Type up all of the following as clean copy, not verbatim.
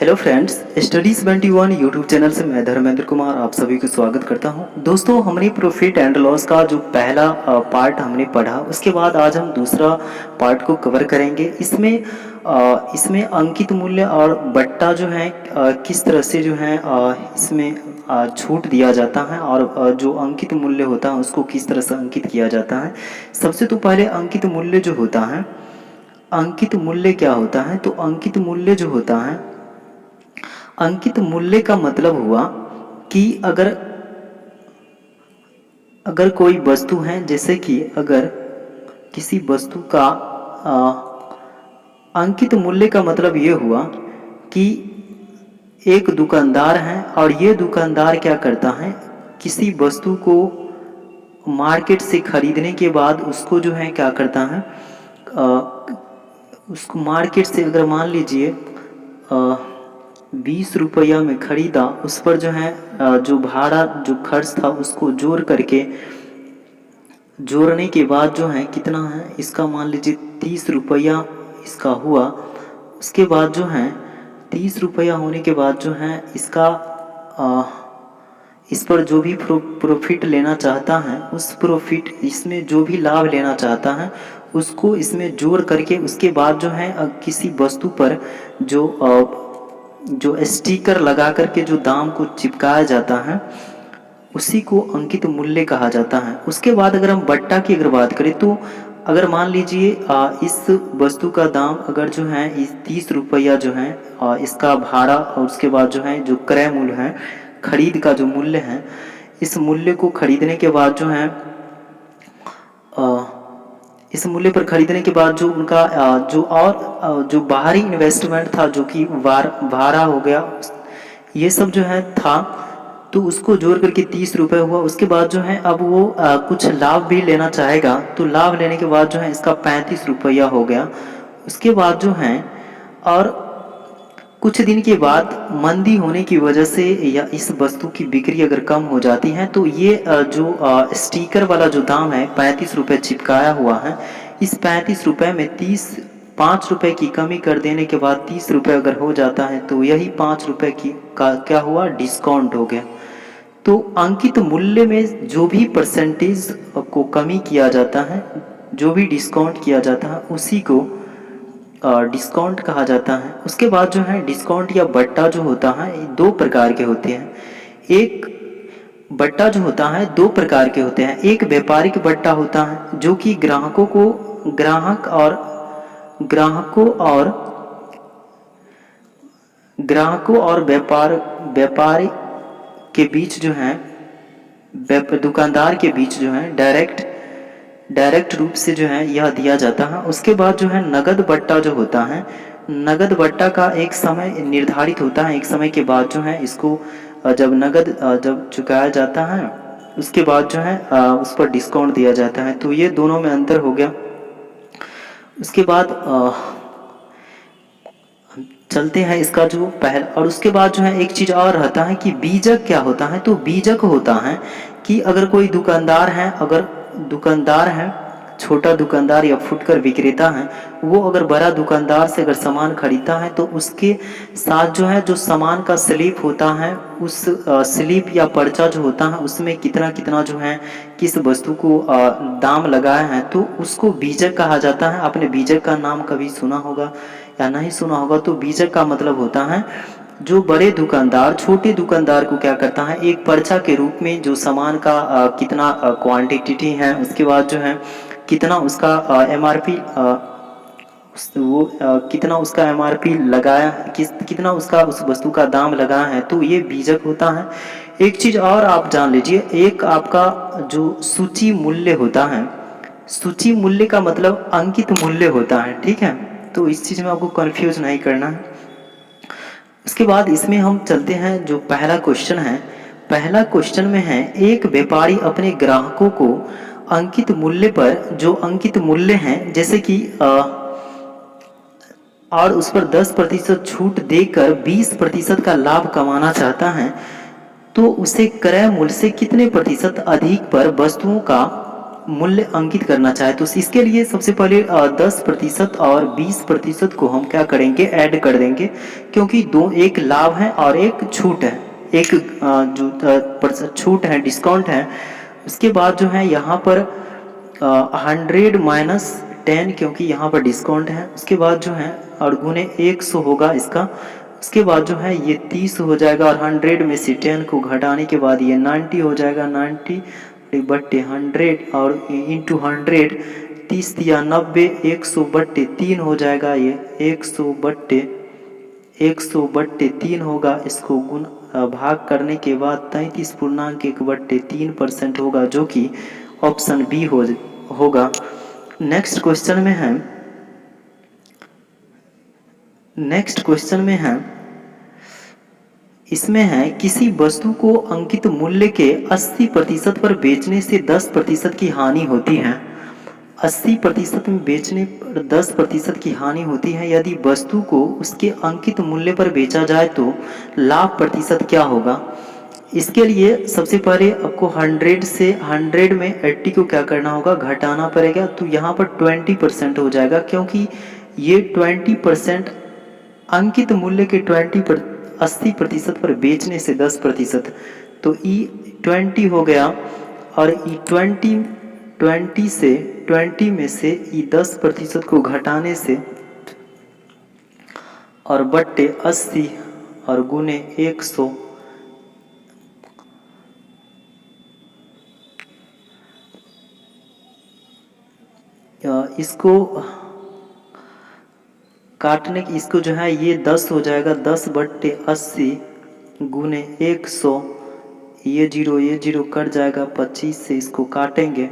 Hello friends, studies 21 YouTube channel से मैं धर्मेंद्र कुमार आप सभी को स्वागत करता हूं। दोस्तों, हमने प्रॉफिट एंड लॉस का जो पहला पार्ट हमने पढ़ा, उसके बाद आज हम दूसरा पार्ट को कवर करेंगे। इसमें अंकित मूल्य और बट्टा जो है किस तरह से जो है इसमें छूट दिया जाता है और जो अंकित मूल्य होता है उसको किस तरह से अंकित किया जाता है। सबसे तो पहले अंकित मूल्य जो होता है, अंकित मूल्य क्या होता है? तो अंकित मूल्य जो होता है, अंकित मूल्य का मतलब हुआ कि अगर अगर कोई वस्तु है, जैसे कि अगर किसी वस्तु का अंकित मूल्य का मतलब ये हुआ कि एक दुकानदार है और ये दुकानदार क्या करता है, किसी वस्तु को मार्केट से खरीदने के बाद उसको जो है क्या करता है, उसको मार्केट से अगर मान लीजिए 20 रुपया में ख़रीदा, उस पर जो है जो भाड़ा जो खर्च था उसको जोड़ने के बाद जो है कितना है, इसका मान लीजिए 30 रुपया इसका हुआ। उसके बाद जो है 30 रुपया होने के बाद जो है इसका इस पर जो भी प्रॉफिट लेना चाहता है, उस प्रॉफिट इसमें जो भी लाभ लेना चाहता है उसको इसमें जोड़ करके उसके बाद जो है किसी वस्तु पर जो स्टिकर लगा करके जो दाम को चिपकाया जाता है उसी को अंकित मूल्य कहा जाता है। उसके बाद अगर हम बट्टा की अगर बात करें, तो अगर मान लीजिए इस वस्तु का दाम अगर जो है इस 30 रुपया जो है इसका भाड़ा और उसके बाद जो है जो क्रय मूल्य है, खरीद का जो मूल्य है, इस मूल्य को खरीदने के बाद जो है इस मूल्य पर खरीदने के बाद जो उनका जो बाहरी इन्वेस्टमेंट था, जो कि भाड़ा हो गया, ये सब जो है था, तो उसको जोड़ करके 30 रुपये हुआ। उसके बाद जो है अब वो कुछ लाभ भी लेना चाहेगा, तो लाभ लेने के बाद जो है इसका 35 रुपया हो गया। उसके बाद जो है और कुछ दिन के बाद मंदी होने की वजह से या इस वस्तु की बिक्री अगर कम हो जाती है, तो ये जो स्टिकर वाला जो दाम है 35 रुपये चिपकाया हुआ है, इस 35 रुपये में 5 रुपये की कमी कर देने के बाद 30 रुपये अगर हो जाता है, तो यही 5 रुपये का क्या हुआ, डिस्काउंट हो गया। तो अंकित मूल्य में जो भी परसेंटेज को कमी किया जाता है, जो भी डिस्काउंट किया जाता है, उसी को डिस्काउंट कहा जाता है। उसके बाद जो है डिस्काउंट या बट्टा जो होता है, दो प्रकार के होते हैं। एक बट्टा जो होता है दो प्रकार के होते हैं। एक व्यापारिक बट्टा होता है जो कि ग्राहकों और व्यापारी के बीच जो है, दुकानदार के बीच जो है डायरेक्ट रूप से जो है यह दिया जाता है। उसके बाद जो है नगद बट्टा जो होता है, नगद बट्टा का एक समय निर्धारित होता है। एक समय के बाद जो है इसको जब चुकाया जाता है, उसके बाद जो है उस पर डिस्काउंट दिया जाता है। तो ये दोनों में अंतर हो गया। उसके बाद चलते हैं इसका जो पहल। और उसके बाद जो है एक चीज़ और रहता है कि बीजक क्या होता है। तो बीजक होता है कि अगर कोई दुकानदार है, छोटा दुकानदार या फुटकर विक्रेता है, वो अगर बड़ा दुकानदार से अगर सामान खरीदता है, तो उसके साथ जो है जो सामान का स्लिप होता है, उस स्लिप या पर्चा जो होता है उसमें कितना कितना जो है किस वस्तु को दाम लगाया है, तो उसको बीजक कहा जाता है। आपने बीजक का नाम कभी सुना होगा या नहीं सुना होगा। तो बीजक का मतलब होता है जो बड़े दुकानदार छोटे दुकानदार को क्या करता है, एक पर्चा के रूप में जो सामान का कितना क्वांटिटी है, उसके बाद जो है कितना उसका एमआरपी कितना उसका एमआरपी लगाया, कितना उसका उस वस्तु का दाम लगाया है, तो ये बीजक होता है। एक चीज़ और आप जान लीजिए, एक आपका जो सूची मूल्य होता है, सूची मूल्य का मतलब अंकित मूल्य होता है, ठीक है। तो इस चीज़ में आपको कंफ्यूज नहीं करना है। उसके बाद इसमें हम चलते हैं, जो पहला क्वेश्चन है, पहला क्वेश्चन में है एक व्यापारी अपने ग्राहकों को अंकित मूल्य पर जो अंकित मूल्य है, जैसे कि और उस पर 10% छूट देकर 20% का लाभ कमाना चाहता है, तो उसे क्रय मूल्य से कितने प्रतिशत अधिक पर वस्तुओं का मूल्य अंकित करना चाहे तो इसके लिए सबसे पहले 10% और 20% को हम क्या करेंगे, ऐड कर देंगे, क्योंकि दो, एक लाभ है और एक छूट है, एक जो छूट है, डिस्काउंट है। उसके बाद जो है यहाँ पर 100 - 10, क्योंकि यहाँ पर डिस्काउंट है। उसके बाद जो है और गुने 100 होगा इसका। उसके बाद जो है ये 30 हो जाएगा और 100 में से 10 को घटाने के बाद ये 90 हो जाएगा। 90 बट्टे 100 और इंटू 100, 30 या 90, 100 बट्टे 3 हो जाएगा। ये 100 बट्टे 3 होगा। इसको भाग करने के बाद 33.1/3% होगा, जो कि ऑप्शन बी होगा। नेक्स्ट क्वेश्चन में है इसमें है किसी वस्तु को अंकित मूल्य के 80% पर बेचने से 10% की हानि होती है। 80% में बेचने पर 10% की हानि होती है। यदि वस्तु को उसके अंकित मूल्य पर बेचा जाए तो लाभ प्रतिशत क्या होगा। इसके लिए सबसे पहले आपको 100 से 100 में 80 को क्या करना होगा, घटाना पड़ेगा। तो यहाँ पर 20% हो जाएगा, क्योंकि ये 20% अंकित मूल्य के 80% पर बेचने से 10%, तो ई 20 हो गया। और ई 20 में से ई 10% को घटाने से और बट्टे 80 और गुने 100, इसको काटने की, इसको जो है ये 10 हो जाएगा। 10 बट्टे 80 गुने 100, ये जीरो कट जाएगा। 25 से इसको काटेंगे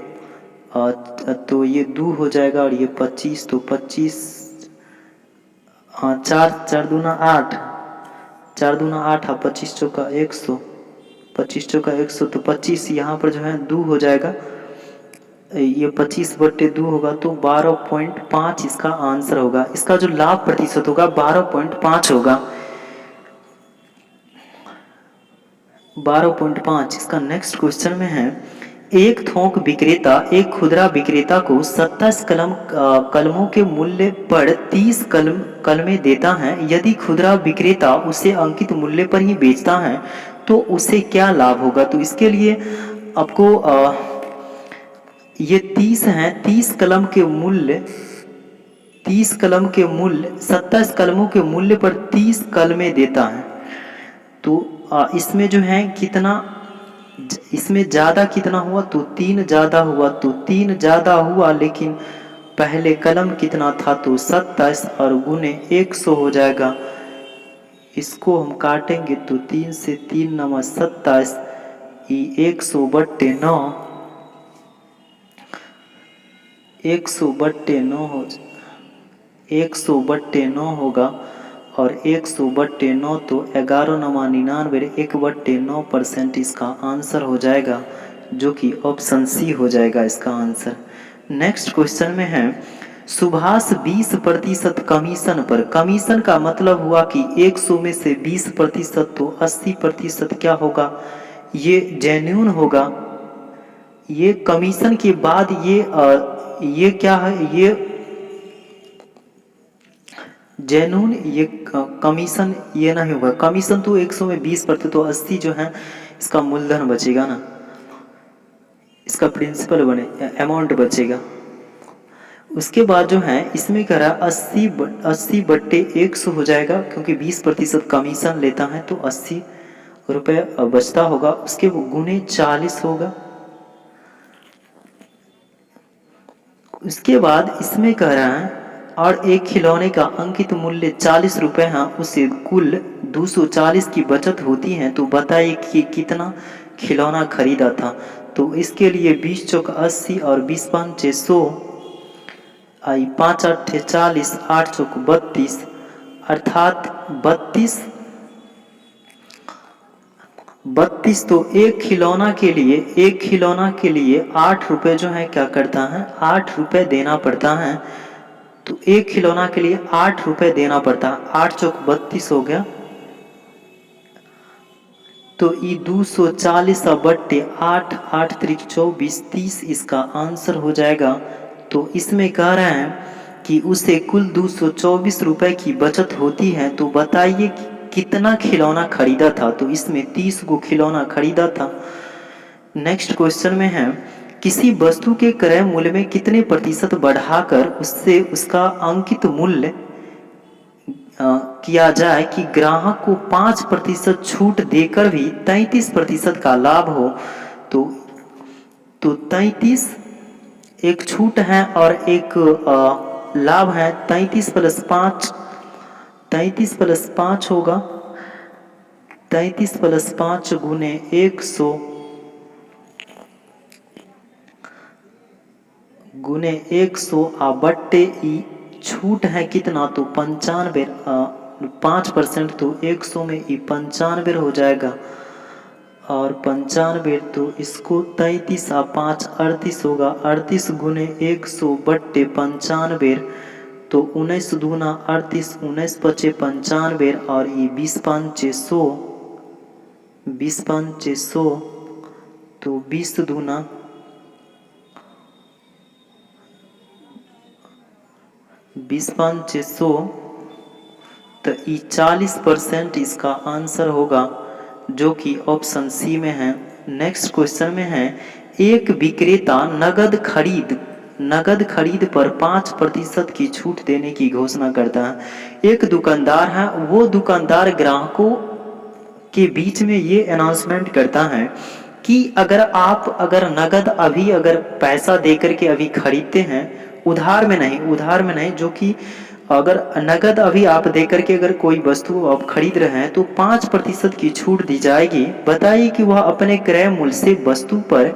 तो ये 2 हो जाएगा और ये 25, तो 25 4 दूना 8, 4 दूना 8 और 25 चौका 100, 25 चौका 100, तो 25 यहाँ पर जो है 2 हो जाएगा। ये 25 बट्टे 2 होगा, तो 12.5 इसका आंसर होगा। इसका जो लाभ प्रतिशत होगा 12.5 होगा। 12.5। इसका नेक्स्ट क्वेश्चन में है एक थोक विक्रेता एक खुदरा विक्रेता को 27 कलमों के मूल्य पर 30 कलमें देता है। यदि खुदरा विक्रेता उसे अंकित मूल्य पर ही बेचता है तो उसे क्या लाभ होगा। तो इसके लिए आपको ये 30 हैं, 30 कलम के मूल्य 27 कलमों के मूल्य पर 30 कलमें देता है। तो इसमें जो है कितना, इसमें ज़्यादा कितना हुआ, तो 3 ज़्यादा हुआ, तो 3 ज़्यादा हुआ, लेकिन पहले कलम कितना था, तो 27 और गुने 100 हो जाएगा। इसको हम काटेंगे तो 3 से 3 नवा 27, 100 बट्टे 9, 100 बट्टे 9 होगा। और 100 बट्टे 9 तो 11,99, 1/9% इसका आंसर हो जाएगा, जो कि ऑप्शन सी हो जाएगा इसका आंसर। नेक्स्ट क्वेश्चन में है सुभाष 20% कमीशन पर। कमीशन का मतलब हुआ कि 100 में से 20%, तो 80% क्या होगा, ये जेन्युइन होगा। ये कमीशन के बाद ये क्या है, ये जेन्युइन, ये कमीशन ये नहीं होगा। कमीशन तो 100 में 20%, तो 80 जो है इसका मूलधन बचेगा ना, इसका प्रिंसिपल अमाउंट बचेगा। उसके बाद जो है इसमें कह रहा 80 बट्टे 100 हो जाएगा, क्योंकि 20% कमीशन लेता है तो 80 रुपये बचता होगा। उसके गुने 40 होगा। उसके बाद इसमें कह रहा है और एक खिलौने का अंकित मूल्य 40 रुपये है, उसे कुल 240 की बचत होती है। तो बताइए कि कितना खिलौना खरीदा था। तो इसके लिए 20 चौक 80 और 20 पंचे 100, 5 8 40, 8 चौक 32, अर्थात 32। तो एक खिलौना के लिए 8 रुपये जो है क्या करता है, 8 रुपये देना पड़ता है। तो एक खिलौना के लिए 8 रुपये देना पड़ता है। 8 चौक 32 हो गया। तो ये 240 बट्टे 8, 8 त्रिक 24, 30 इसका आंसर हो जाएगा। तो इसमें कह रहे हैं कि उसे कुल 224 रुपए की बचत होती है, तो बताइए कि कितना खिलौना खरीदा था। तो इसमें 30 को खिलौना खरीदा था। नेक्स्ट क्वेश्चन में है, किसी वस्तु के क्रय मूल्य में कितने प्रतिशत बढ़ाकर उससे उसका अंकित मूल्य किया जाए कि ग्राहक को 5% छूट देकर भी 33% का लाभ हो। तो 33 एक छूट है और एक लाभ है। 33 + 5 होगा। 33 + 5 गुने 100 गुने 100 बट्टे ई छूट है कितना, तो 95, 5%, तो 100 में ई 95 हो जाएगा। और 95, तो इसको 33 और 5 38 होगा। 38 गुने 100 बट्टे 95, तो 19 दूना 38, 19 पचे 95, और ये 20 पंचे 100, 20 पंचे 100, तो 20 दूना 20 पंचे 100, तो ये 40% इसका आंसर होगा, जो कि ऑप्शन सी में है। नेक्स्ट क्वेश्चन में है, एक विक्रेता नगद खरीद पर 5% की छूट देने की घोषणा करता है। एक दुकानदार है, वो दुकानदार ग्राहकों के बीच में ये अनाउंसमेंट करता है कि अगर नगद अगर पैसा देकर के अभी खरीदते हैं, उधार में नहीं, जो कि अगर नगद अभी आप देकर के अगर कोई वस्तु आप खरीद रहे हैं तो 5% की छूट दी जाएगी। बताइए कि वह अपने क्रय मूल्य से वस्तु पर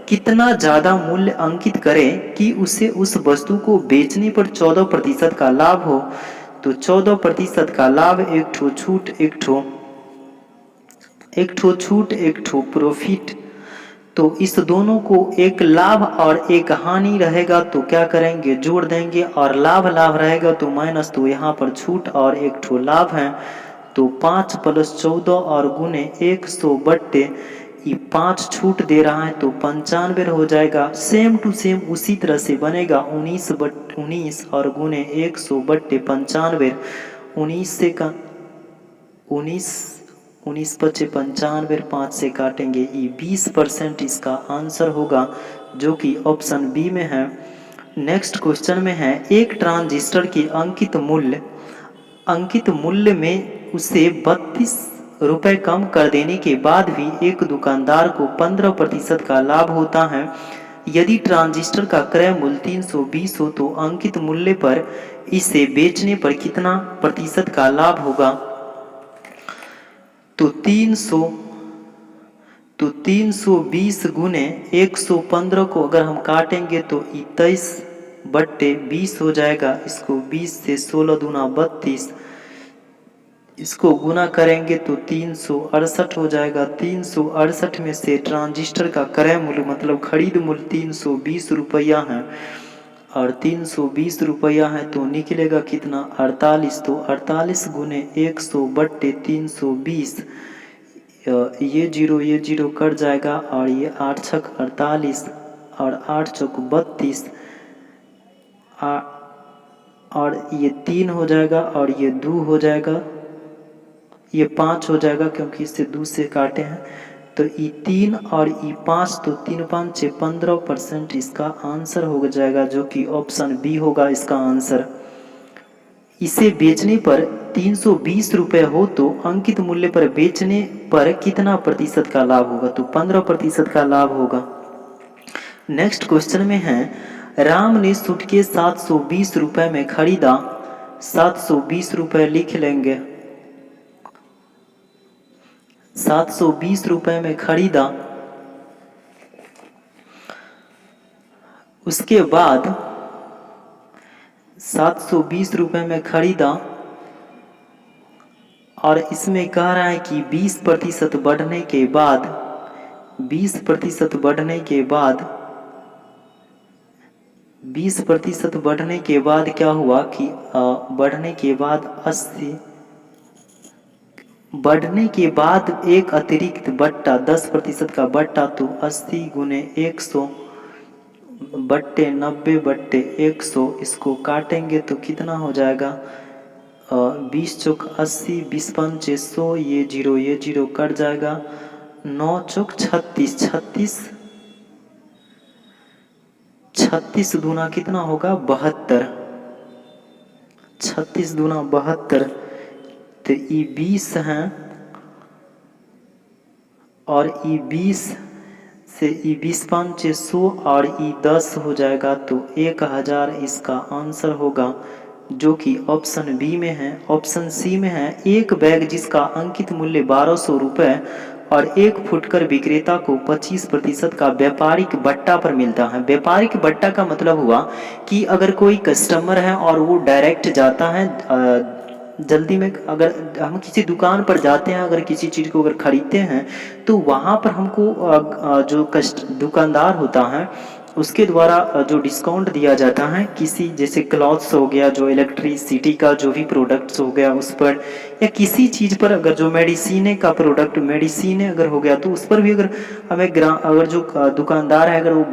कितना ज्यादा मूल्य अंकित करे कि उसे उस वस्तु को बेचने पर 14% का लाभ हो। तो 14% का लाभ, एक ठो छूट, एक ठो प्रॉफिट। तो इस दोनों को एक लाभ और एक हानि रहेगा तो क्या करेंगे, जोड़ देंगे, और लाभ रहेगा तो माइनस, तो यहाँ पर छूट और एक ठो लाभ है। तो 5 + 14 और गुने 100 बट्टे ये 5 छूट दे रहा है तो 95 हो जाएगा। सेम टू सेम उसी तरह से बनेगा। 19 और गुने 100 बट्टे 95, 19 से का 19 पचे 95, 5 से काटेंगे, ये 20% इसका आंसर होगा, जो कि ऑप्शन बी में है। नेक्स्ट क्वेश्चन में है, एक ट्रांजिस्टर के अंकित मूल्य में उसे 32 रुपए कम कर देने के बाद भी एक दुकानदार को 15% का लाभ होता है। यदि ट्रांजिस्टर का क्रय मूल्य 320 हो तो अंकित मूल्य पर इसे बेचने पर कितना प्रतिशत का लाभ होगा। तो 320 गुने 115 को अगर हम काटेंगे तो 23 बट्टे 20 हो जाएगा। इसको 20 से 16 दूना 32, इसको गुना करेंगे तो 368 हो जाएगा। 368 में से ट्रांजिस्टर का क्रय मूल्य मतलब खरीद मूल्य 320 रुपया है, और 320 रुपया है तो निकलेगा कितना, 48। तो 48 गुने 100 बट्टे 320, ये जीरो कट जाएगा, और ये 8 छक 48 और 8 चौक 32, और ये 3 हो जाएगा, और ये 2 हो जाएगा, ये 5 हो जाएगा क्योंकि इससे 2 से काटे हैं। तो ई 3 और ई 5, तो 3 5 6 15% इसका आंसर हो जाएगा, जो कि ऑप्शन बी होगा इसका आंसर। इसे बेचने पर 320 रुपए हो तो अंकित मूल्य पर बेचने पर कितना प्रतिशत का लाभ होगा, तो 15% का लाभ होगा। नेक्स्ट क्वेश्चन में है, राम ने सूटकेस 720 रुपए में खरीदा। 720 रुपए लिख लेंगे। 720 रुपए में खरीदा, उसके बाद 720 रुपए में खरीदा, और इसमें कह रहा है कि 20% बढ़ने के बाद 20% बढ़ने के बाद 20% बढ़ने के बाद क्या हुआ कि बढ़ने के बाद 80 बढ़ने के बाद एक अतिरिक्त बट्टा 10% का बट्टा, तो 80 गुने 100 बट्टे 90 बट्टे 100, इसको काटेंगे तो कितना हो जाएगा, 20 चौक 80, 20 पंचे 100, ये जीरो कट जाएगा, 9 चौक 36, 36 दूना कितना होगा 72, 36 दूना 72, तो ये 20 हैं और ये 20 से ये 20 पंचे 100 और ये 10 हो जाएगा, तो 1000 इसका आंसर होगा, जो कि ऑप्शन बी में है। ऑप्शन सी में है, एक बैग जिसका अंकित मूल्य 1200 रुपये और एक फुटकर विक्रेता को 25% का व्यापारिक बट्टा पर मिलता है। व्यापारिक बट्टा का मतलब हुआ कि अगर कोई कस्टमर है और वो डायरेक्ट जाता है जल्दी में, अगर हम किसी दुकान पर जाते हैं, अगर किसी चीज़ को अगर खरीदते हैं, तो वहाँ पर हमको जो दुकानदार होता है उसके द्वारा जो डिस्काउंट दिया जाता है, किसी जैसे क्लॉथ्स हो गया, जो इलेक्ट्रिसिटी का जो भी प्रोडक्ट्स हो गया उस पर, या किसी चीज़ पर, अगर जो मेडिसिन का प्रोडक्ट मेडिसिन अगर हो गया तो उस पर भी अगर हमें अगर जो दुकानदार है अगर वो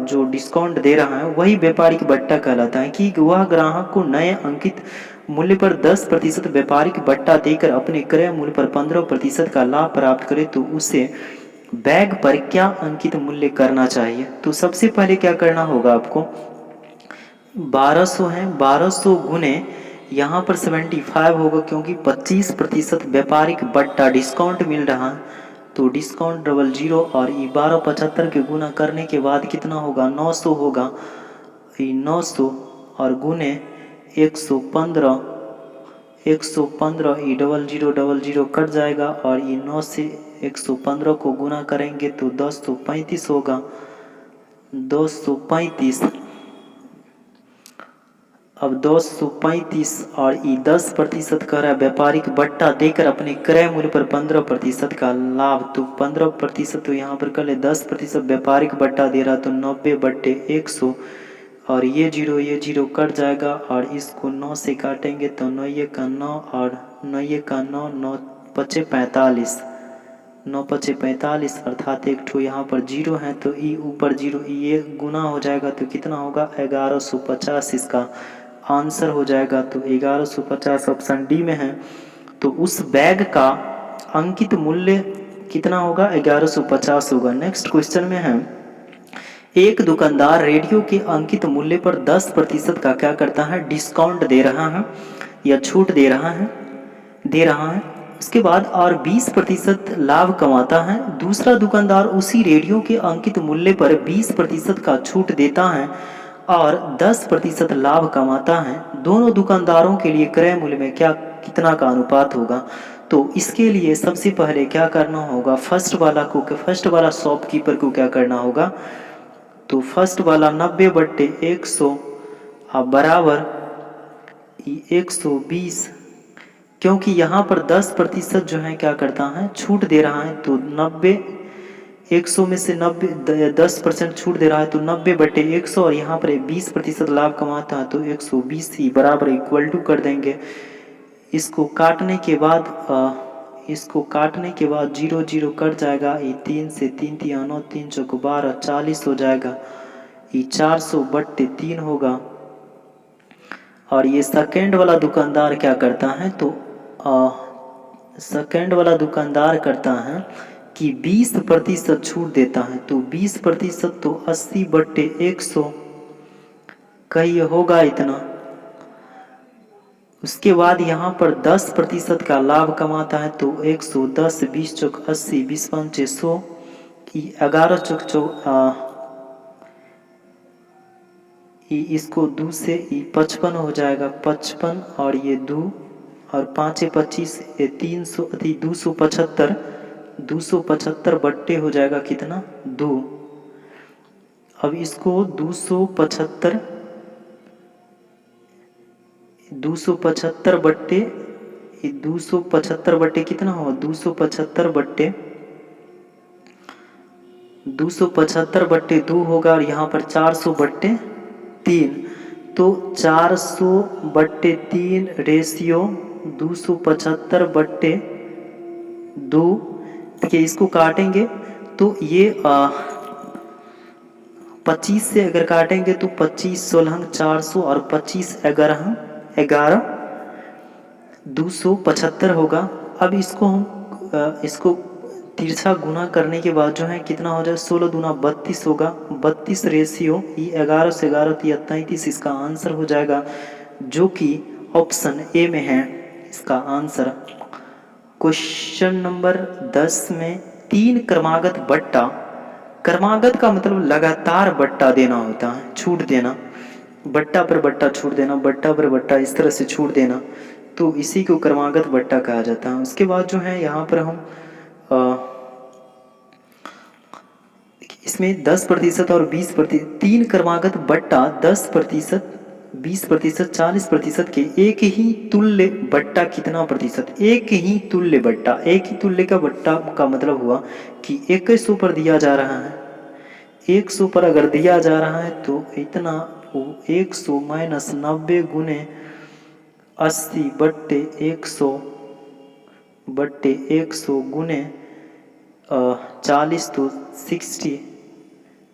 जो डिस्काउंट दे रहा है, वही व्यापारिक बट्टा कहलाता है, कि वह ग्राहक को नए अंकित मूल्य पर 10% व्यापारिक बट्टा देकर अपने क्रय मूल्य पर 15% का लाभ प्राप्त करे, तो उसे बैग पर क्या अंकित मूल्य करना चाहिए। तो सबसे पहले क्या करना होगा आपको, 1200 है, 1200 गुने यहाँ पर 75 होगा, क्योंकि 25% व्यापारिक बट्टा डिस्काउंट मिल रहा है, तो डिस्काउंट 00, और ये 1275 के गुना करने के बाद कितना होगा 900 होगा, ये 900 और गुने 115, 115 ये 00 कट जाएगा, और ये 9 से 115 को गुना करेंगे तो 235 होगा, 235। अब 235 और ये 10% का रहा है व्यापारिक बट्टा देकर अपने क्रय मूल्य पर 15% का लाभ, तो 15%, तो यहाँ पर कर ले 10% व्यापारिक बट्टा दे रहा, तो 90 बट्टे 100, और ये जीरो कट जाएगा, और इसको 9 से काटेंगे तो 9 का 9 और 9 का 9, 9 पचे 45, 9 पचे 45, अर्थात एक ठो यहाँ पर जीरो है, तो ई ऊपर जीरो, ये गुना हो जाएगा तो कितना होगा 1150, इसका आंसर हो जाएगा, तो 1150 ऑप्शन डी में है। तो उस बैग का अंकित मूल्य कितना होगा 1150 होगा। नेक्स्ट क्वेश्चन में है, एक दुकानदार रेडियो के अंकित मूल्य पर 10% का क्या करता है, डिस्काउंट दे रहा है या छूट दे रहा है, उसके बाद और 20% लाभ कमाता है। दूसरा दुकानदार उसी रेडियो के अंकित मूल्य पर 20% का छूट देता है और 10% लाभ कमाता है। दोनों दुकानदारों के लिए क्रय मूल्य में कितना का अनुपात होगा। तो इसके लिए सबसे पहले क्या करना होगा, फर्स्ट वाला शॉपकीपर को क्या करना होगा, तो फर्स्ट वाला 90 बट्टे 100 बराबर 120, क्योंकि यहाँ पर 10% जो है क्या करता है छूट दे रहा है, तो 90 100 में से 90 10% छूट दे रहा है, तो 90 बट्टे 100, और यहाँ पर 20% लाभ कमाता है, तो 120 ही बराबर इक्वल टू कर देंगे। इसको काटने के बाद 0 कट जाएगा, ये 3 से 3 तिया 9, 3 चौक 12, 40 हो जाएगा, ये 400 बट्टे 3 होगा। और ये सेकेंड वाला दुकानदार क्या करता है, तो सेकेंड वाला दुकानदार करता है कि 20% छूट देता है, तो 20% तो 80 बट्टे 100 कहीं होगा इतना। उसके बाद यहाँ पर 10% का लाभ कमाता है, तो 110, 20 चौक 80, 20 पंचे 100, 11 चौक इसको 2 से 55 हो जाएगा, 55 और ये 2 और 5 25, 300 275 बट्टे हो जाएगा कितना 2। अब इसको 275 बट्टे 275 बट्टे कितना होगा 275 बट्टे 2 होगा, और यहाँ पर 400 बट्टे 3, तो 400 बट्टे 3 रेशियो 275 बट्टे 2, देखिए इसको काटेंगे तो ये 25 से अगर काटेंगे तो 25 16 400 और 25 11 11 275 होगा। अब इसको हम इसको तिरछा गुना करने के बाद जो है कितना हो जाए, 16 दूना 32 होगा। 32 रेशियो ये 11 से 11 33 इसका आंसर हो जाएगा, जो कि ऑप्शन ए में है इसका आंसर। क्वेश्चन नंबर 10 में 3 क्रमागत बट्टा, क्रमागत का मतलब लगातार बट्टा देना होता है, छूट देना, बट्टा पर बट्टा छूट देना, बट्टा पर बट्टा इस तरह से छूट देना, तो इसी को क्रमागत बट्टा कहा जाता है। उसके बाद जो है यहाँ पर हम इसमें 10% और 20%, 3 क्रमागत बट्टा 10%, 20%, 40% के एक ही तुल्य बट्टा कितना प्रतिशत, एक ही तुल्य बट्टा, एक ही तुल्य का बट्टा का मतलब हुआ कि 100 पर दिया जा रहा है, 100 पर अगर दिया जा रहा है तो इतना 100 माइनस 90 गुने 80 बट्टे 100 गुने 40 तो 60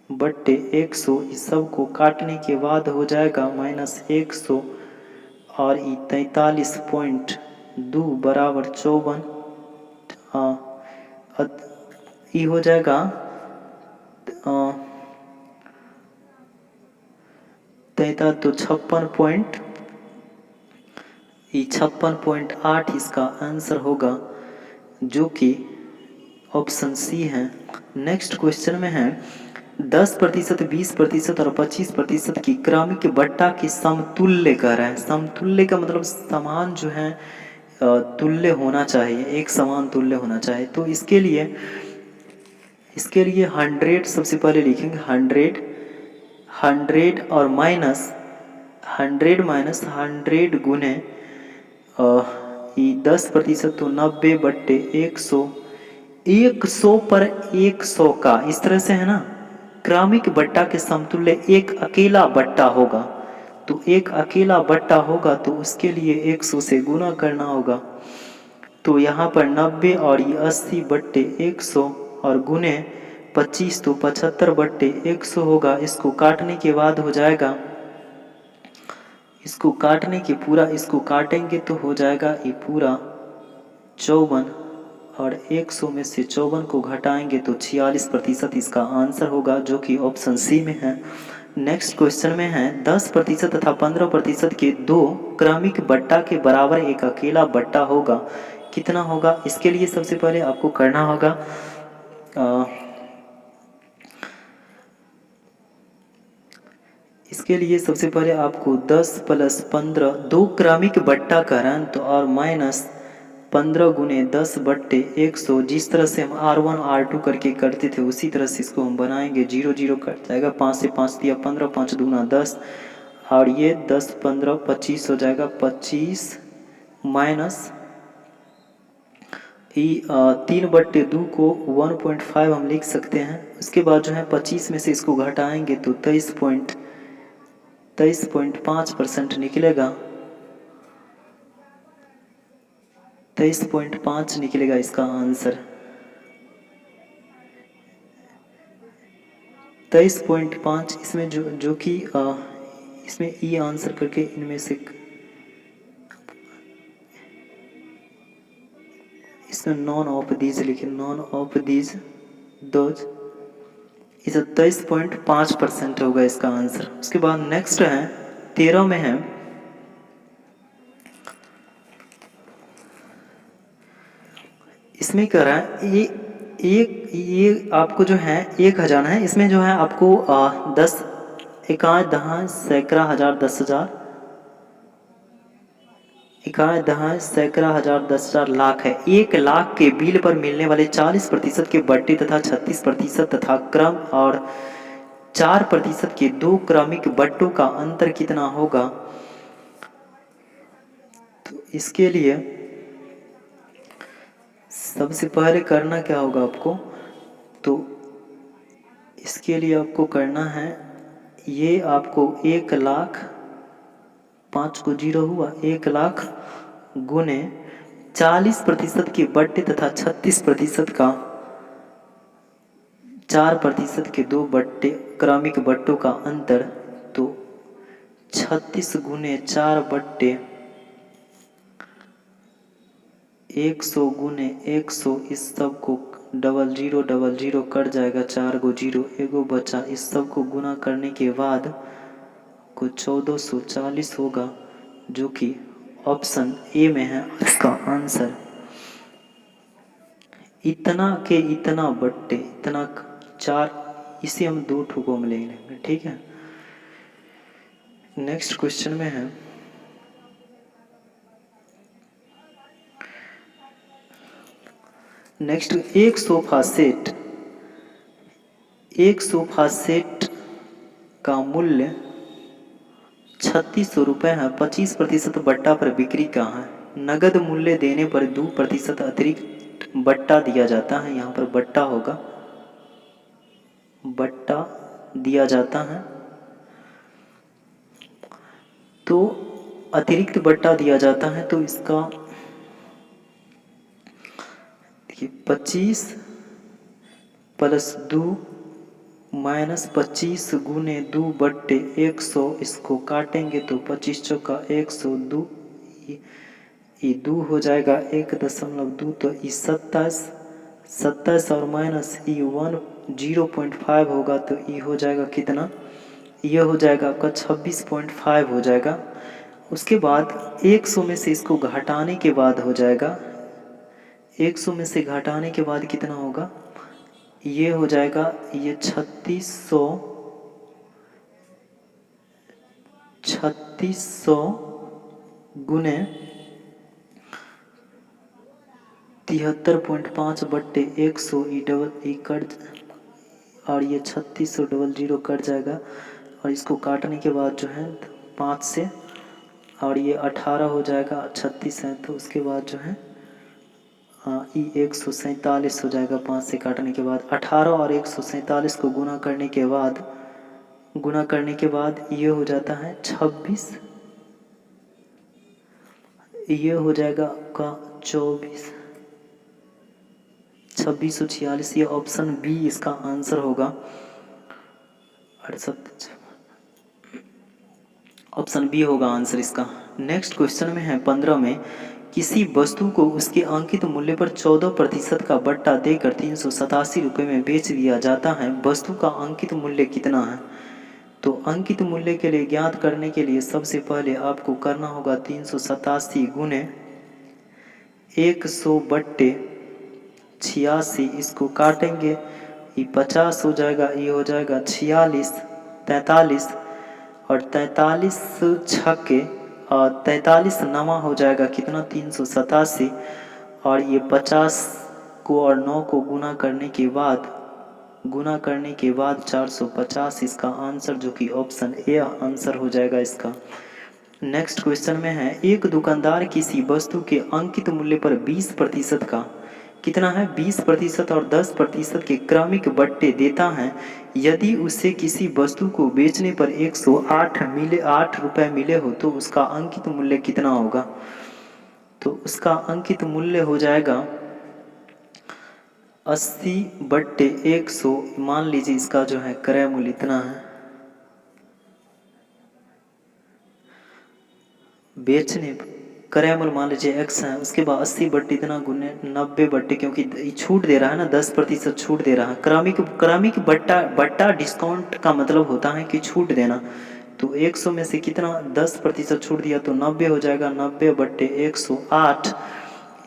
बट्टे 100, इस सब को काटने के बाद हो जाएगा -100 और 43.2 बराबर 54, ये हो जाएगा 43 तो 56.8 इसका आंसर होगा, जो कि ऑप्शन सी है। नेक्स्ट क्वेश्चन में है 10%, 20% और 25% की क्रमिक बट्टा के समतुल्य कह रहा है। समतुल्य का मतलब समान जो है तुल्य होना चाहिए, एक समान तुल्य होना चाहिए। तो इसके लिए 100 सबसे पहले लिखेंगे, 100 और माइनस 100 गुने 10% तो 90 बट्टे 100, 100 पर 100 का इस तरह से है ना। क्रमिक बट्टा के समतुल्य एक अकेला बट्टा होगा, तो एक अकेला बट्टा होगा तो उसके लिए 100 से गुना करना होगा। तो यहाँ पर 90 और ये 80 बट्टे 100 और गुने 25 तो 75 बट्टे 100 होगा। इसको काटने के बाद हो जाएगा, इसको काटने के पूरा, इसको काटेंगे तो हो जाएगा ये पूरा 54 और 100 में से 54 को घटाएंगे तो 46% इसका आंसर होगा, जो कि ऑप्शन सी में है। नेक्स्ट क्वेश्चन में है 10% तथा 15% के दो क्रमिक बट्टा के बराबर एक अकेला बट्टा होगा, कितना होगा। इसके लिए सबसे पहले आपको करना होगा इसके लिए सबसे पहले आपको 10 + 15 दो क्रमिक बट्टा का अंत और माइनस 15 गुने 10 बट्टे 100, जिस तरह से हम R1 R2 करके करते थे उसी तरह से इसको हम बनाएंगे। 0 0 कट जाएगा, 5 से 5 दिया 15, 5 दूना 10 और ये 10 15 25 हो जाएगा। 25 माइनस 3/2 को 1.5 हम लिख सकते हैं। उसके बाद जो है 25 में से इसको घटाएंगे तो 23.5% निकलेगा, 23.5 निकलेगा इसका आंसर। 23.5 इसमें जो कि इसमें ई आंसर करके इनमें से इसमें नॉन ऑफ दीज लिखे, नॉन ऑफ दीज दोज, इस 23.5% होगा इसका आंसर। उसके बाद नेक्स्ट है 13 में है इसमें कह रहा है ये आपको जो है 1000 है, इसमें जो है आपको 10 एकाध दहाई सैकड़ा हजार 10,000, एकाध दहाई सैकड़ा हजार 10,000 लाख है। 1 लाख के बिल पर मिलने वाले 40% के बट्टे तथा 36% तथा क्रम और 4% के दो क्रमिक बट्टों का अंतर कितना होगा। तो इसके लिए सबसे पहले करना क्या होगा आपको, तो इसके लिए आपको करना है, ये आपको 1 लाख 5 को 0 हुआ, 1 लाख गुने 40% के बट्टे तथा 36% का 4% के दो बट्टे क्रमिक बट्टों का अंतर, तो 36 गुने 4 बट्टे 100 गुने 100, इस सब को 0000 कट जाएगा, 4 गो 0 एगो बचा, इस सब को गुना करने के बाद को 1440 होगा, जो कि ऑप्शन ए में है इसका आंसर। इतना के इतना बट्टे, इतना 4, इसे हम 2 ठोकों में ले लेंगे, ठीक है। नेक्स्ट क्वेश्चन में है नेक्स्ट, एक सोफा सेट का मूल्य 3600 रुपये है, 25% बट्टा पर बिक्री का है। नगद मूल्य देने पर 2% अतिरिक्त बट्टा दिया जाता है। यहाँ पर बट्टा होगा, बट्टा दिया जाता है, तो अतिरिक्त बट्टा दिया जाता है, तो इसका देखिए 25 + 2 - 25 गुने 2 बट्टे 100, इसको काटेंगे तो 25 चौका 100, 2 ये 2 हो जाएगा 1.2, तो ये 27 और माइनस ये 0.5 होगा, तो ये हो जाएगा कितना, ये हो जाएगा आपका 26.5 हो जाएगा। उसके बाद 100 में से इसको घटाने के बाद हो जाएगा, 100 में से घटाने के बाद कितना होगा, ये हो जाएगा, ये 3600 गुने 73.5 बट्टे 100 कट, और ये 3600 कट जाएगा, और इसको काटने के बाद जो है 5 से, और ये 18 हो जाएगा, 36 है, तो उसके बाद जो है 147 हो जाएगा, 5 से काटने के बाद। 18 और 147 को गुना करने के बाद ये हो जाता है 26, ये हो जाएगा आपका 2646, ये ऑप्शन बी इसका आंसर होगा। 68, ऑप्शन बी होगा आंसर इसका। नेक्स्ट क्वेश्चन में है 15 में, किसी वस्तु को उसके अंकित मूल्य पर 14% का बट्टा देकर 387 रुपये में बेच दिया जाता है। वस्तु का अंकित मूल्य कितना है? तो अंकित मूल्य के लिए ज्ञात करने के लिए सबसे पहले आपको करना होगा 387 गुने 100 बट्टे 86, इसको काटेंगे, ये 50 हो जाएगा, ये हो जाएगा 46, 43, और 43 छक्के और 43 नमा हो जाएगा कितना, 387, और ये 50 को और 9 को गुना करने के बाद 450 इसका आंसर, जो कि ऑप्शन ए आंसर हो जाएगा इसका। नेक्स्ट क्वेश्चन में है, एक दुकानदार किसी वस्तु के अंकित मूल्य पर 20% का कितना है, 20% और 10% के क्रमिक बट्टे देता है। यदि उसे किसी वस्तु को बेचने पर 108 रुपये मिले हो तो उसका अंकित मूल्य कितना होगा? तो उसका अंकित मूल्य हो जाएगा 80/100। मान लीजिए इसका जो है क्रय मूल्य इतना है, बेचने क्रय मूल्य मान लीजिए x है, उसके बाद 80 बट्टे इतना गुने 90 बट्टे, क्योंकि छूट दे रहा है ना, 10% छूट दे रहा है। क्रमिक बट्टा डिस्काउंट का मतलब होता है कि छूट देना। तो 100 में से कितना 10% छूट दिया, तो 90 हो जाएगा, 90/108,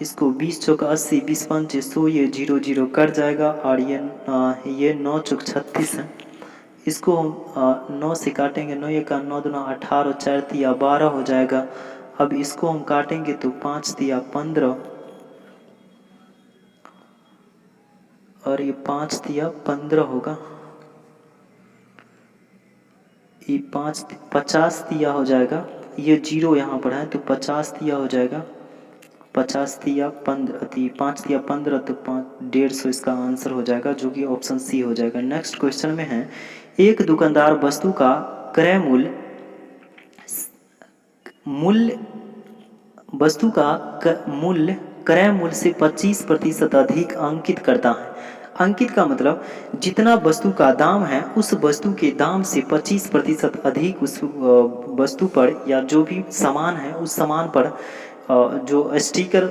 इसको 20 चौका 80, 20 पंचे 100, ये 0 कट जाएगा, और ये 9 चौक 36 है, इसको हम 9 से काटेंगे, 9 1 9 2 18, 4 तिया 12 हो जाएगा। अब इसको हम काटेंगे तो 5 तिया 15, और ये 5 तिया 15 होगा, ये 50 तिया हो जाएगा, ये 0 यहाँ पर है, तो 50 तिया हो जाएगा, 50 तिया 15, 5 तिया 15, तो 150 इसका आंसर हो जाएगा, जो कि ऑप्शन सी हो जाएगा। नेक्स्ट क्वेश्चन में है, एक दुकानदार वस्तु का क्रय मूल्य क्रय मूल्य से 25% अधिक अंकित करता है। अंकित का मतलब जितना वस्तु का दाम है उस वस्तु के दाम से 25% अधिक उस वस्तु पर या जो भी सामान है उस सामान पर जो स्टिकर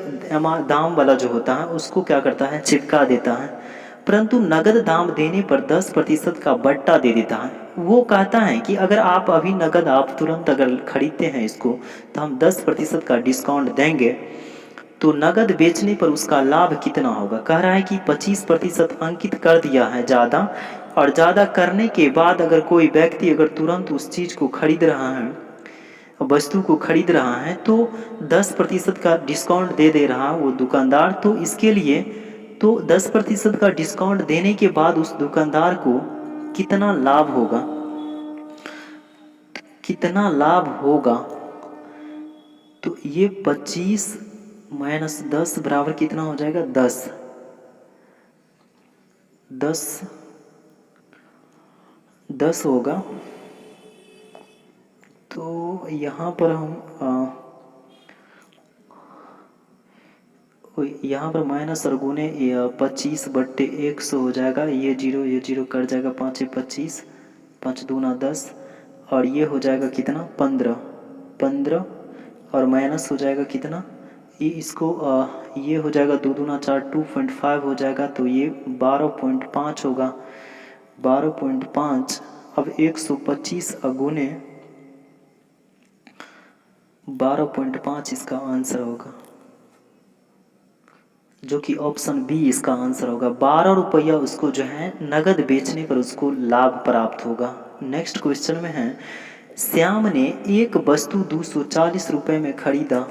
दाम वाला जो होता है उसको क्या करता है, चिपका देता है। परंतु नगद दाम देने पर 10% का बट्टा दे देता है। वो कहता है कि अगर आप अभी नगद आप तुरंत अगर खरीदते हैं इसको तो हम 10% का डिस्काउंट देंगे। तो नगद बेचने पर उसका लाभ कितना होगा? कह रहा है कि 25% अंकित कर दिया है ज़्यादा, और ज़्यादा करने के बाद अगर कोई व्यक्ति अगर तुरंत उस चीज़ को खरीद रहा है, वस्तु को खरीद रहा है, तो 10% का डिस्काउंट दे रहा है वो दुकानदार। तो इसके लिए तो 10% का डिस्काउंट देने के बाद उस दुकानदार को कितना लाभ होगा, कितना लाभ होगा? तो ये 25 माइनस 10 बराबर कितना हो जाएगा? 10 होगा। तो यहाँ पर हम यहाँ पर माइनस और गुने 25/100 हो जाएगा। ये जीरो कट जाएगा, 5 25, 5 दूना 10, और ये हो जाएगा कितना? 15 और माइनस हो जाएगा कितना? ये इसको ये हो जाएगा 2 दूना 4, 2.5 हो जाएगा। तो ये 12.5 होगा, 12.5। अब 125 गुने 12.5 इसका आंसर होगा, जो कि ऑप्शन बी इसका आंसर होगा। 12 रुपया उसको जो है नगद बेचने पर उसको लाभ प्राप्त होगा। नेक्स्ट क्वेश्चन में है, श्याम ने एक वस्तु 240 रुपये में खरीदा।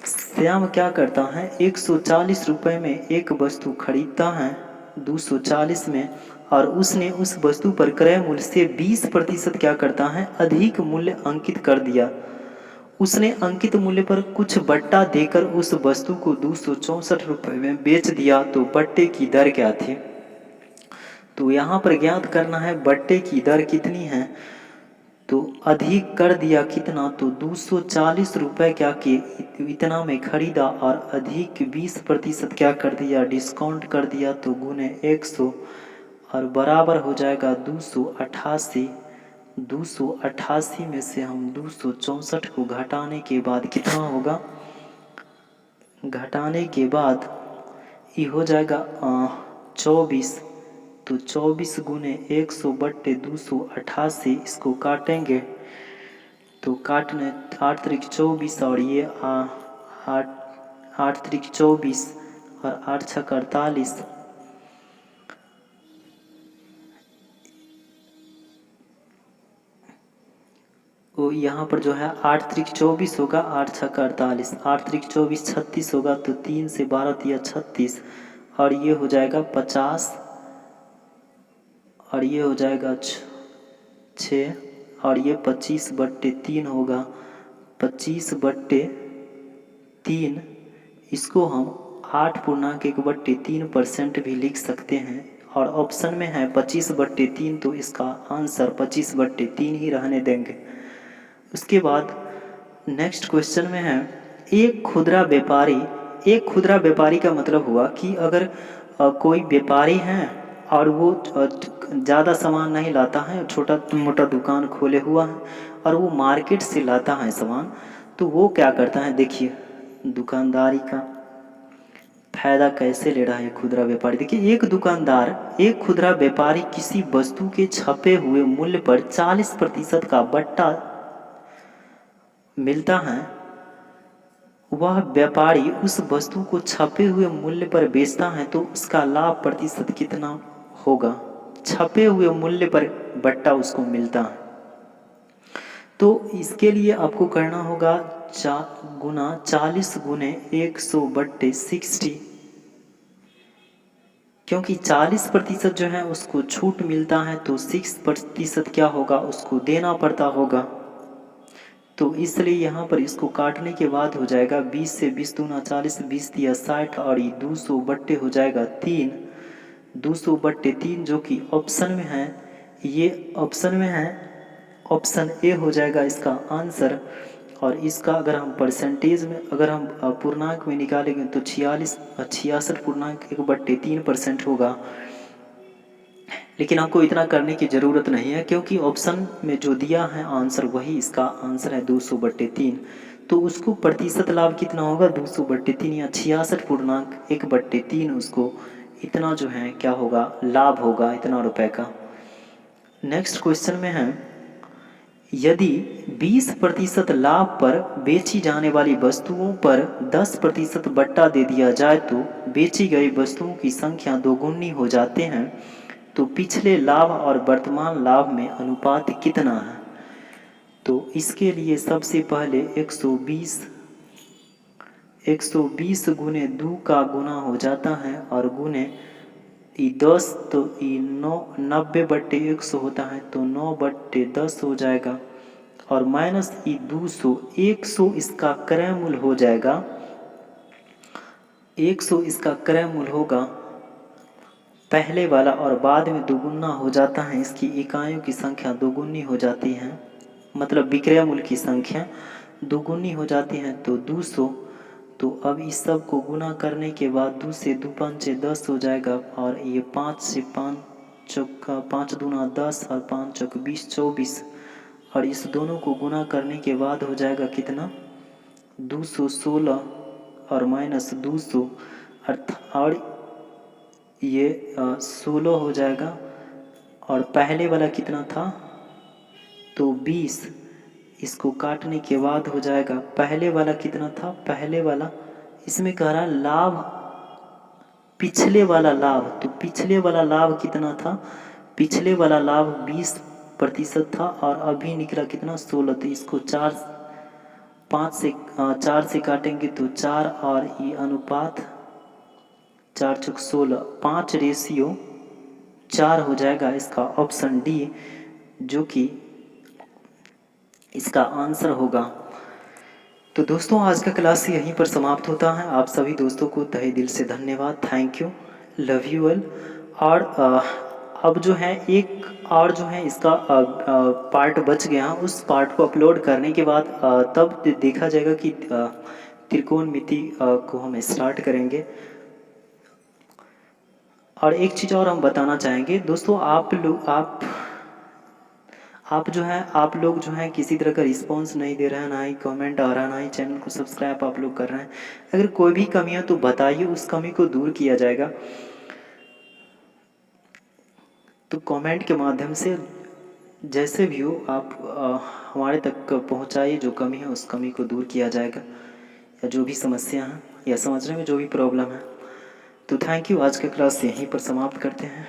श्याम क्या करता है, 140 रुपये में एक वस्तु खरीदता है 240 में, और उसने उस वस्तु पर क्रय मूल्य से 20% क्या करता है, अधिक मूल्य अंकित कर दिया। उसने अंकित मूल्य पर कुछ बट्टा देकर उस वस्तु को 264 रुपये में बेच दिया। तो बट्टे की दर क्या थी? तो यहाँ पर ज्ञात करना है बट्टे की दर कितनी है। तो अधिक कर दिया कितना? तो 240 रुपये क्या कि इतना में खरीदा, और अधिक 20% क्या कर दिया, डिस्काउंट कर दिया। तो गुने 100 और बराबर हो जाएगा 288। 288 में से हम 264 को घटाने के बाद कितना होगा? घटाने के बाद ये हो जाएगा 24। तो 24 गुने 100/288, इसको काटेंगे तो काटने 8 त्रिक 24 और ये 8 त्रिक 24 और 8 छक 48। वो यहाँ पर जो है 8 त्रिक 24 होगा, 8 छक 48, 8 त्रिक 24 36 होगा। तो 3 से 12 तिया 36, और ये हो जाएगा 50, और ये हो जाएगा 6, और ये 25/3 होगा। 25/3 इसको हम 8.1/3% भी लिख सकते हैं, और ऑप्शन में है 25/3, तो इसका आंसर 25/3 ही रहने देंगे। उसके बाद नेक्स्ट क्वेश्चन में है, एक खुदरा व्यापारी का मतलब हुआ कि अगर कोई व्यापारी है और वो ज़्यादा सामान नहीं लाता है, छोटा मोटा दुकान खोले हुआ है और वो मार्केट से लाता है सामान, तो वो क्या करता है, देखिए दुकानदारी का फायदा कैसे ले रहा है खुदरा व्यापारी। देखिए एक खुदरा व्यापारी किसी वस्तु के छपे हुए मूल्य पर 40% का बट्टा मिलता है। वह व्यापारी उस वस्तु को छपे हुए मूल्य पर बेचता है, तो उसका लाभ प्रतिशत कितना होगा? छपे हुए मूल्य पर बट्टा उसको मिलता है। तो इसके लिए आपको करना होगा 40 गुने 100/60, क्योंकि 40% जो है उसको छूट मिलता है, तो 6% क्या होगा, उसको देना पड़ता होगा। तो इसलिए यहाँ पर इसको काटने के बाद हो जाएगा 20 से 20 दूना 40, 20 दिया 60, और ये 200 बट्टे हो जाएगा 3, 200/3 जो कि ऑप्शन में है। ये ऑप्शन में है, ऑप्शन ए हो जाएगा इसका आंसर। और इसका अगर हम परसेंटेज में, अगर हम पूर्णांक में निकालेंगे तो 66.1/3% होगा। लेकिन आपको इतना करने की ज़रूरत नहीं है, क्योंकि ऑप्शन में जो दिया है आंसर वही इसका आंसर है 200/3। तो उसको प्रतिशत लाभ कितना होगा 200/3 या 66.1/3, उसको इतना जो है क्या होगा, लाभ होगा इतना रुपए का। नेक्स्ट क्वेश्चन में है, यदि 20% लाभ पर बेची जाने वाली वस्तुओं पर 10% बट्टा दे दिया जाए तो बेची गई वस्तुओं की संख्या दोगुनी हो जाते हैं, तो पिछले लाभ और वर्तमान लाभ में अनुपात कितना है। तो इसके लिए सबसे पहले 120 गुने 2 का गुना हो जाता है और गुने 10, तो 90/100 होता है, तो 9/10 हो जाएगा, और माइनस 200, 100 इसका क्रय मूल्य हो जाएगा, 100 इसका क्रय मूल्य होगा पहले वाला, और बाद में दोगुना हो जाता है, इसकी इकाइयों की संख्या दोगुनी हो जाती है, मतलब विक्रय मूल्य की संख्या दोगुनी हो जाती है, तो 200। तो अब इस सब को गुना करने के बाद 2 से 2 5 10 हो जाएगा, और ये 5 से 5 चौका 5 दूना 10 और 5 चौक 20 24, और इस दोनों को गुना करने के बाद हो जाएगा कितना 216 और माइनस 200 और ये 16 हो जाएगा, और पहले वाला कितना था तो 20, इसको काटने के बाद हो जाएगा पहले वाला कितना था, पहले वाला इसमें कह रहा है लाभ, पिछले वाला लाभ, तो पिछले वाला लाभ कितना था, पिछले वाला लाभ 20% था, और अभी निकला कितना 16, तो इसको 4 से काटेंगे तो 4, और ये अनुपात 4 चौक 16, 5:4 हो जाएगा इसका ऑप्शन डी, जो कि इसका आंसर होगा। तो दोस्तों आज का क्लास यहीं पर समाप्त होता है। आप सभी दोस्तों को तहे दिल से धन्यवाद, thank you, love you all. और अब जो है एक और जो है इसका पार्ट बच गया, उस पार्ट को अपलोड करने के बाद तब देखा जाएगा कि त्रिकोणमिति को हम स्टार्ट करेंगे। और एक चीज़ और हम बताना चाहेंगे दोस्तों, आप लोग जो हैं किसी तरह का रिस्पांस नहीं दे रहे हैं, ना ही कमेंट आ रहा है, ना ही चैनल को सब्सक्राइब आप लोग कर रहे हैं। अगर कोई भी कमी है तो बताइए, उस कमी को दूर किया जाएगा। तो कमेंट के माध्यम से जैसे भी हो आप हमारे तक पहुंचाइए, जो कमी है उस कमी को दूर किया जाएगा, या जो भी समस्या है या समझने में जो भी प्रॉब्लम है। तो थैंक यू, आज का क्लास यहीं पर समाप्त करते हैं।